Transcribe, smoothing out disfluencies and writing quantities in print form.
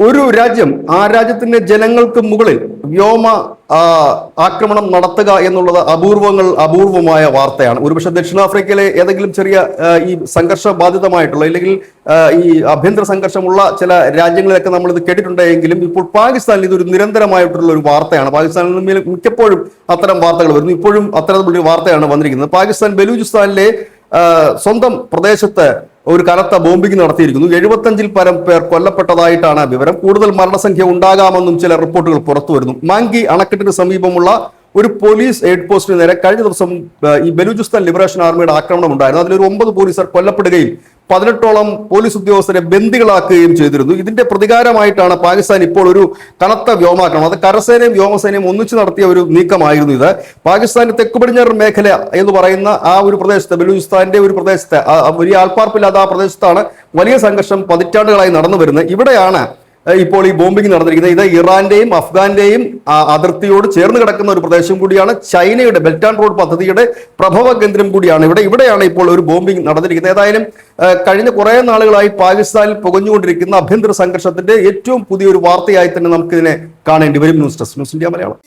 ഒരു രാജ്യം ആ രാജ്യത്തിന്റെ ജനങ്ങൾക്ക് മുകളിൽ വ്യോമ ആക്രമണം നടത്തുക എന്നുള്ളത് അപൂർവമായ വാർത്തയാണ്. ഒരുപക്ഷെ ദക്ഷിണാഫ്രിക്കയിലെ ഏതെങ്കിലും ചെറിയ ഈ സംഘർഷ ബാധിതമായിട്ടുള്ള അല്ലെങ്കിൽ ഈ ആഭ്യന്തര സംഘർഷമുള്ള ചില രാജ്യങ്ങളിലൊക്കെ നമ്മൾ ഇത് കേട്ടിട്ടുണ്ടെങ്കിലും ഇപ്പോൾ പാകിസ്ഥാനിൽ ഇതൊരു നിരന്തരമായിട്ടുള്ള ഒരു വാർത്തയാണ്. പാകിസ്ഥാനിൽ മിക്കപ്പോഴും അത്തരം വാർത്തകൾ വരുന്നു. ഇപ്പോഴും അത്തരത്തിലുള്ള വാർത്തയാണ് വന്നിരിക്കുന്നത്. പാകിസ്ഥാൻ ബലൂചിസ്ഥാനിലെ സ്വന്തം പ്രദേശത്ത് ഒരു കനത്ത ബോംബിംഗ് നടത്തിയിരിക്കുന്നു. 75-ൽ പരം പേർ കൊല്ലപ്പെട്ടതായിട്ടാണ് വിവരം. കൂടുതൽ മരണസംഖ്യ ഉണ്ടാകാമെന്നും ചില റിപ്പോർട്ടുകൾ പുറത്തു വരുന്നു. മാങ്കി അണക്കെട്ടിന് സമീപമുള്ള ഒരു പോലീസ് എയ്ഡ് പോസ്റ്റിന് നേരെ കഴിഞ്ഞ ദിവസം ഈ ബലൂചിസ്ഥാൻ ലിബറേഷൻ ആർമിയുടെ ആക്രമണം ഉണ്ടായിരുന്നു. അതിലൊരു 9 പോലീസർ കൊല്ലപ്പെടുകയും 18ഓളം പോലീസ് ഉദ്യോഗസ്ഥരെ ബന്ദികളാക്കുകയും ചെയ്തിരുന്നു. ഇതിന്റെ പ്രതികാരമായിട്ടാണ് പാകിസ്ഥാൻ ഇപ്പോൾ ഒരു കനത്ത വ്യോമാക്രമണം, അത് കരസേനയും വ്യോമസേനയും ഒന്നിച്ചു നടത്തിയ ഒരു നീക്കമായിരുന്നു ഇത്. പാകിസ്ഥാന്റെ തെക്ക് പടിഞ്ഞാറൻ മേഖല എന്ന് പറയുന്ന ആ ഒരു പ്രദേശത്ത്, ബലൂചിസ്ഥാന്റെ ഒരു പ്രദേശത്ത്, വലിയ ആൾപ്പാർപ്പില്ലാത്ത ആ പ്രദേശത്താണ് വലിയ സംഘർഷം പതിറ്റാണ്ടുകളായി നടന്നു വരുന്നത്. ഇവിടെയാണ് ഇപ്പോൾ ഈ ബോംബിംഗ് നടന്നിരിക്കുന്നത്. ഇത് ഇറാന്റെയും അഫ്ഗാന്റെയും അതിർത്തിയോട് ചേർന്ന് കിടക്കുന്ന ഒരു പ്രദേശം കൂടിയാണ്. ചൈനയുടെ ബെൽറ്റ് ആൻഡ് റോഡ് പദ്ധതിയുടെ പ്രഭവ കേന്ദ്രം കൂടിയാണ് ഇവിടെയാണ് ഇപ്പോൾ ഒരു ബോംബിംഗ് നടന്നിരിക്കുന്നത്. ഏതായാലും കഴിഞ്ഞ കുറെ നാളുകളായി പാകിസ്ഥാനിൽ പുകഞ്ഞുകൊണ്ടിരിക്കുന്ന ആഭ്യന്തര സംഘർഷത്തിന്റെ ഏറ്റവും പുതിയൊരു വാർത്തയായി തന്നെ നമുക്കിതിനെ കാണേണ്ടി വരും. News desk, news India Malayalam.